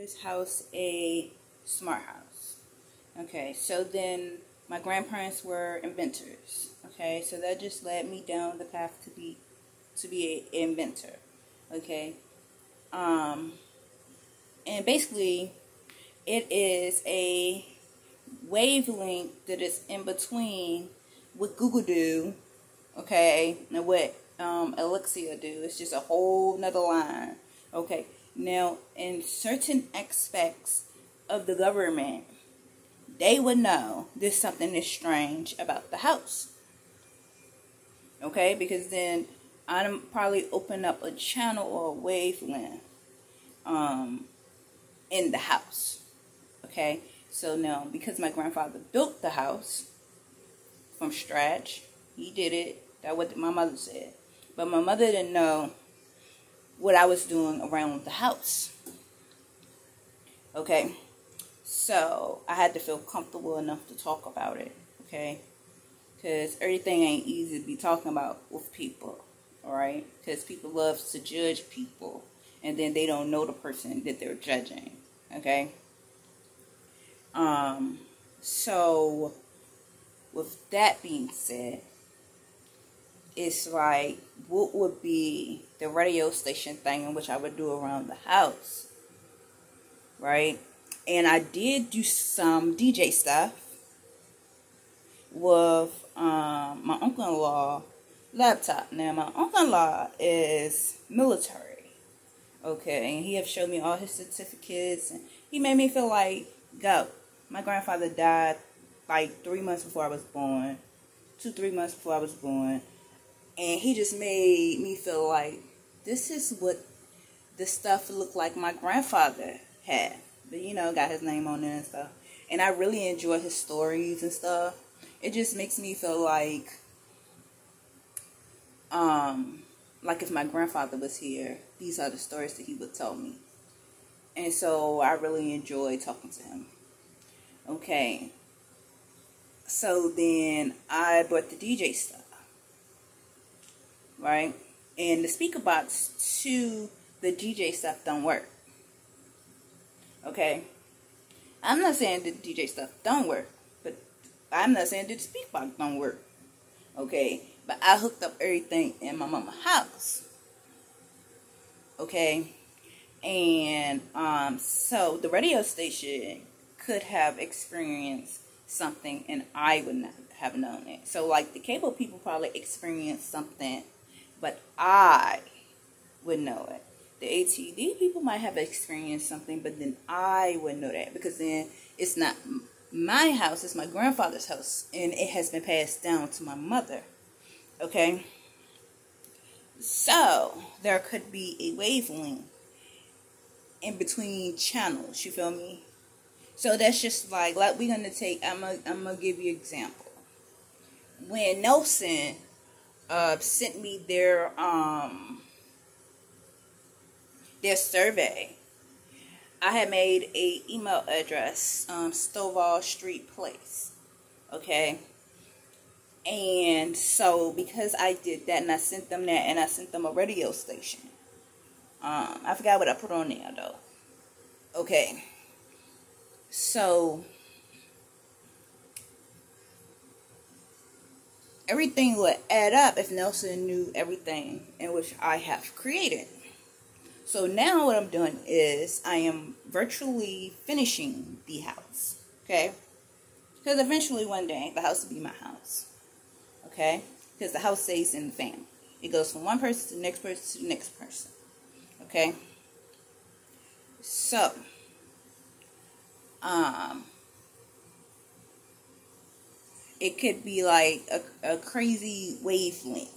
his house a smart house. Okay, so then my grandparents were inventors. Okay, so that just led me down the path to be an inventor. Okay, and basically it is a wavelength that is in between what Google do, okay, and what Alexa do. It's just a whole nother line. Okay, now in certain aspects of the government, they would know there's something is strange about the house. Okay, because then I'd probably open up a channel or a wavelength in the house. Okay, so now because my grandfather built the house from scratch, he did it. That's what my mother said. But my mother didn't know what I was doing around the house. Okay, so I had to feel comfortable enough to talk about it. Okay, because everything ain't easy to be talking about with people. Alright, because people love to judge people, and then they don't know the person that they're judging. Okay. So with that being said, it's like, what would be the radio station thing in which I would do around the house, right? And I did do some DJ stuff with my uncle-in-law laptop. Now, my uncle-in-law is military, okay, and he have showed me all his certificates, and he made me feel like, go. My grandfather died like 3 months before I was born, 2-3 months before I was born, and he just made me feel like this is what the stuff looked like my grandfather had, but you know, got his name on there and stuff, and I really enjoy his stories and stuff. It just makes me feel like if my grandfather was here, these are the stories that he would tell me. And so I really enjoy talking to him. Okay. So then I bought the DJ stuff. Right? And the speaker box to the DJ stuff don't work. Okay? I'm not saying that the DJ stuff don't work, but I'm not saying that the speaker box don't work. Okay? But I hooked up everything in my mama's house. Okay? And so the radio station could have experienced something and I would not have known it. So like the cable people probably experienced something, but I would know it. The ATD people might have experienced something, but then I would know that, because then it's not my house, it's my grandfather's house, and it has been passed down to my mother. Okay? So there could be a wavelength in between channels, you feel me? So that's just like we're gonna take, I'm gonna give you an example. When Nelson sent me their survey, I had made a email address, Stovall Street Place. Okay. And so because I did that and I sent them that, and I sent them a radio station. I forgot what I put on there though. Okay. So everything would add up if Nelson knew everything in which I have created. So now what I'm doing is I am virtually finishing the house. Okay? Because eventually one day the house will be my house. Okay? Because the house stays in the family. It goes from one person to the next person to the next person. Okay? So, it could be like a crazy wavelength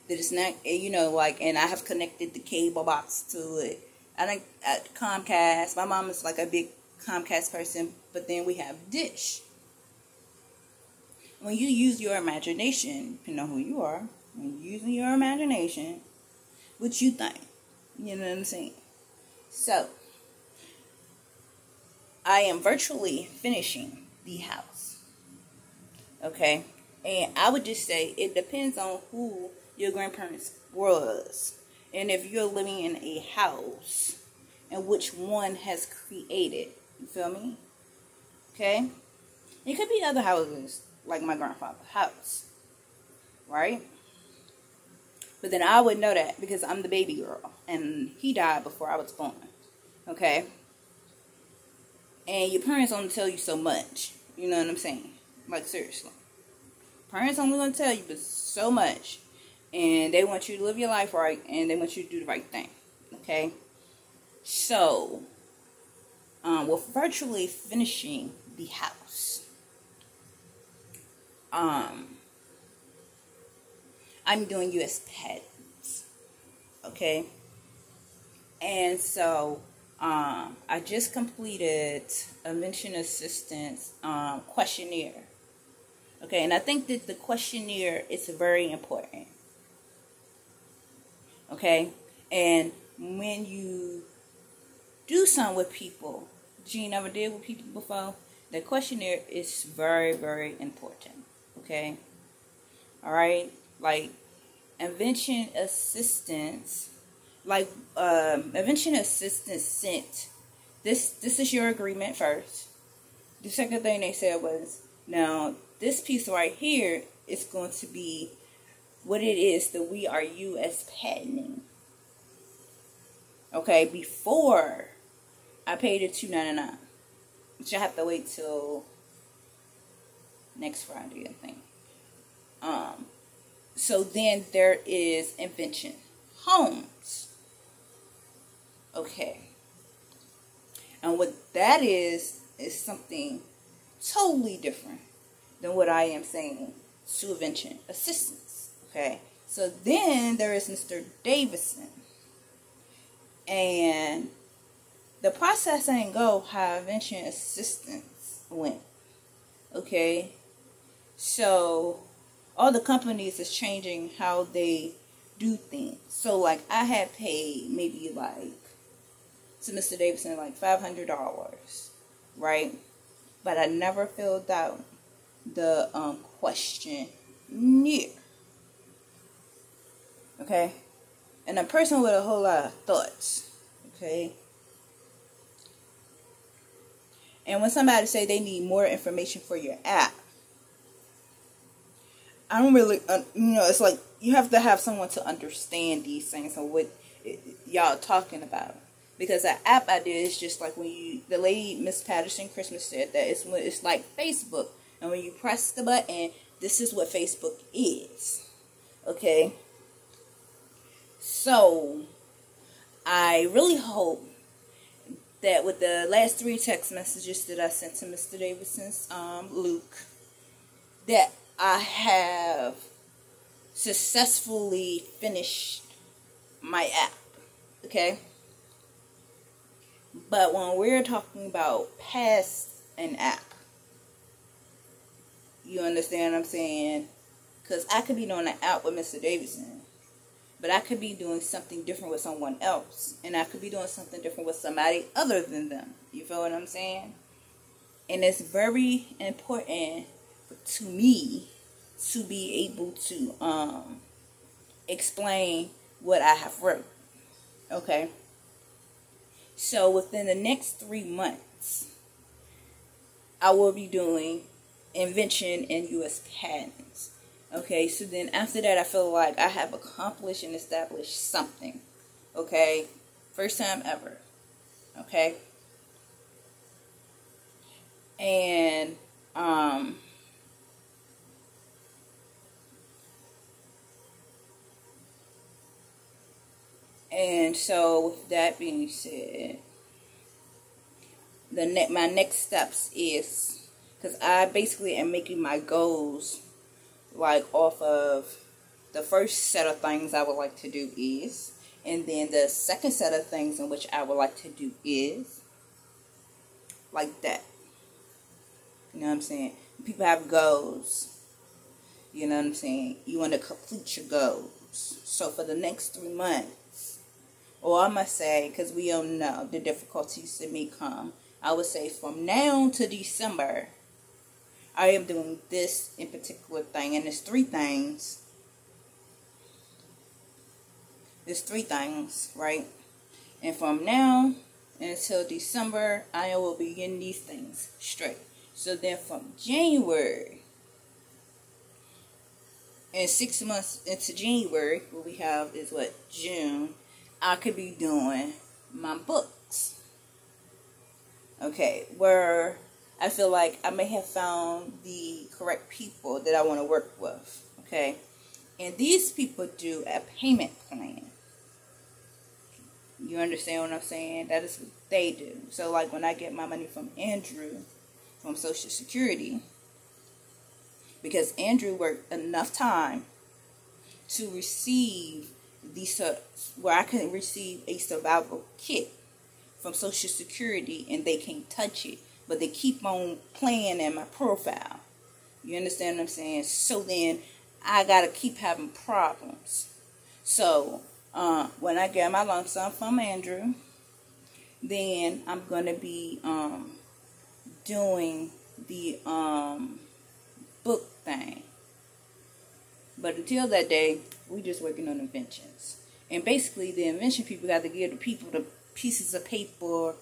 that is not, you know, like, and I have connected the cable box to it. I think at Comcast, my mom is like a big Comcast person, but then we have Dish. When you use your imagination, depending on who you are, when you're using your imagination, what you think, you know what I'm saying? So, I am virtually finishing the house. Okay? And I would just say it depends on who your grandparents was. And if you're living in a house and which one has created. You feel me? Okay? It could be other houses, like my grandfather's house, right? But then I would know that because I'm the baby girl, and he died before I was born. Okay? And your parents only tell you so much. You know what I'm saying? Like, seriously. Parents only going to tell you but so much. And they want you to live your life right, and they want you to do the right thing. Okay? So, we're virtually finishing the house. I'm doing U.S. patents. Okay? And so, I just completed a Invention Assistance questionnaire. Okay, and I think that the questionnaire is very important. Okay? And when you do something with people that you never did with people before, the questionnaire is very, very important. Okay? Alright? Like, Invention Assistance, Invention Assistance sent, this is your agreement first. The second thing they said was, now, this piece right here is going to be what it is that we are U.S. patenting. Okay, before I paid it $2.99, which I have to wait till next Friday, I think. So then there is Invention Homes. Okay. And what that is something totally different than what I am saying to Invention Assistance. Okay. So then there is Mr. Davidson. And the process ain't go how Invention Assistance went. Okay. So all the companies is changing how they do things. So like I had paid maybe like to Mr. Davidson like $500, right? But I never filled out the questionnaire. Okay? And a person with a whole lot of thoughts. Okay? And when somebody say they need more information for your app, I don't really, it's like you have to have someone to understand these things and what y'all talking about. Because the app idea is just like when the lady, Miss Patterson Christmas, said that it's like Facebook. And when you press the button, this is what Facebook is. Okay? So, I really hope that with the last 3 text messages that I sent to Mr. Davidson's Luke, that I have successfully finished my app. Okay? But when we're talking about past an app, you understand what I'm saying? Because I could be doing an app with Mr. Davidson, but I could be doing something different with someone else. And I could be doing something different with somebody other than them. You feel what I'm saying? And it's very important to me to be able to explain what I have wrote. Okay? So within the next 3 months, I will be doing invention and U.S. patents. Okay, so then after that, I feel like I have accomplished and established something. Okay, first time ever. Okay, and so with that being said, my next steps is, because I basically am making my goals like off of the first set of things I would like to do is, and then the second set of things in which I would like to do is, like that. You know what I'm saying? People have goals. You know what I'm saying? You want to complete your goals. So for the next 3 months, or I must say, because we don't know the difficulties that may come, I would say from now to December, I am doing this in particular thing. And there's 3 things. There's 3 things, right? And from now until December, I will be getting these things straight. So then from January, and 6 months into January, what we have is what, June, I could be doing my books. Okay, where I feel like I may have found the correct people that I want to work with. Okay, and these people do a payment plan. You understand what I'm saying? That is what they do. So like when I get my money from Andrew, from Social Security, because Andrew worked enough time to receive where I can receive a survival kit from Social Security, and they can't touch it, but they keep on playing in my profile. You understand what I'm saying? So then I gotta keep having problems. So when I get my lump sum from Andrew, then I'm gonna be doing the book thing. But until that day, we just working on inventions. And basically, the invention people got to give the people the pieces of paper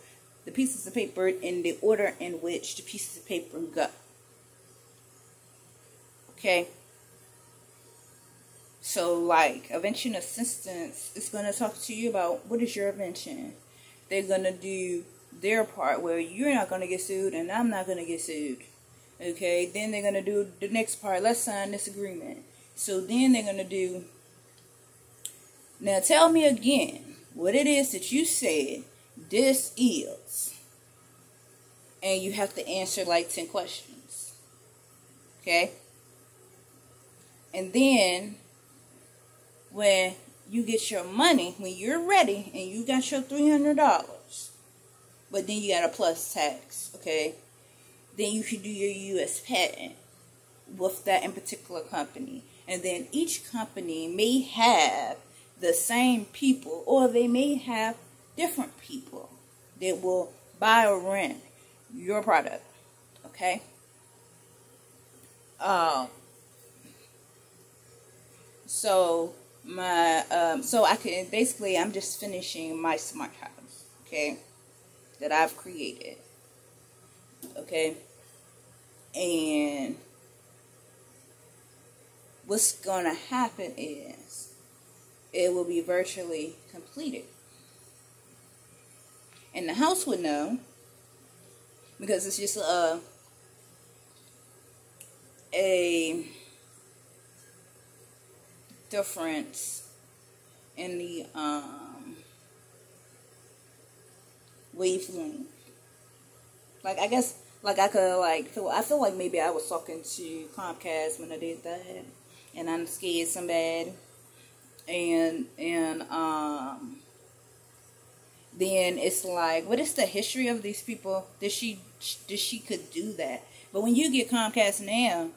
in the order in which the pieces of paper go. Okay? So, like, invention assistants is going to talk to you about what is your invention. They're going to do their part where you're not going to get sued and I'm not going to get sued. Okay? Then they're going to do the next part. Let's sign this agreement. So then they're going to do, now tell me again what it is that you said this is. And you have to answer like 10 questions. Okay? And then when you get your money, when you're ready and you got your $300, but then you got a plus tax, okay? Then you can do your U.S. patent with that in particular company. And then each company may have the same people, or they may have different people that will buy or rent your product, okay? So I can basically, I'm just finishing my smart house, okay, that I've created, okay, and what's gonna happen is it will be virtually completed, and the house would know, because it's just a difference in the wavelength. Like, I guess, like, I could, like, I feel like maybe I was talking to Comcast when I did that, and I'm scared somebody, and then it's like, what is the history of these people? Did she could do that? But when you get Comcast now,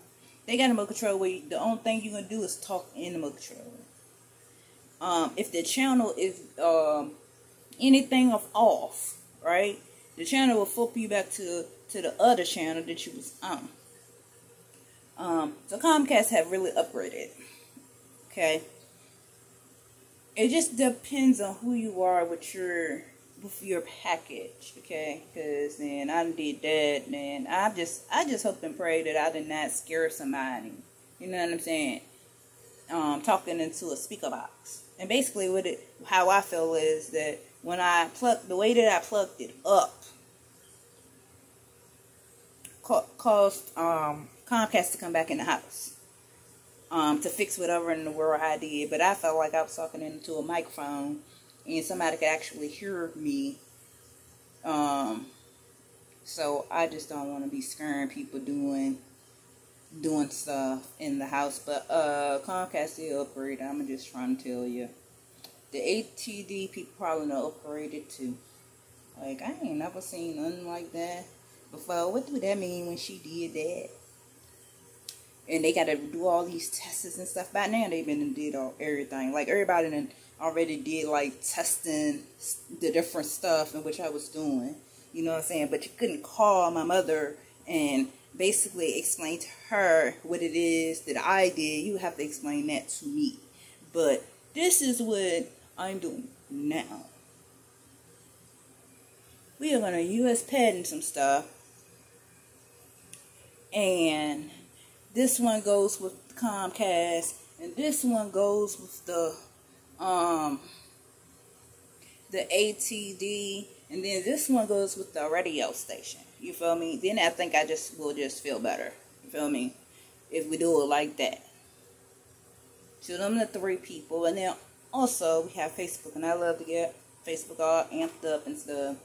they got a remote control where the only thing you're gonna do is talk in the remote control. If the channel is anything of off, right? The channel will flip you back to the other channel that you was on. So Comcast have really upgraded. Okay. It just depends on who you are with your package, okay? Because then I did that, and I just hope and pray that I did not scare somebody. You know what I'm saying? Talking into a speaker box. And basically, how I feel is that when the way that I plugged it up, caused Comcast to come back in the house to fix whatever in the world I did. But I felt like I was talking into a microphone and somebody could actually hear me. So I just don't want to be scaring people doing stuff in the house. But Comcast still upgraded. I'm just trying to tell you. The ATD people probably know upgraded too. Like, I ain't never seen nothing like that before. What do that mean when she did that? And they got to do all these tests and stuff. By now, they've been and did everything. Like, everybody done already did, like, testing the different stuff in which I was doing. You know what I'm saying? But you couldn't call my mother and basically explain to her what it is that I did. You have to explain that to me. But this is what I'm doing now. we are going to US patent some stuff. And this one goes with Comcast, and this one goes with the ATD, and then this one goes with the radio station. You feel me? Then I think I will just feel better. You feel me? If we do it like that. So them the 3 people, and then also we have Facebook, and I love to get Facebook all amped up and stuff.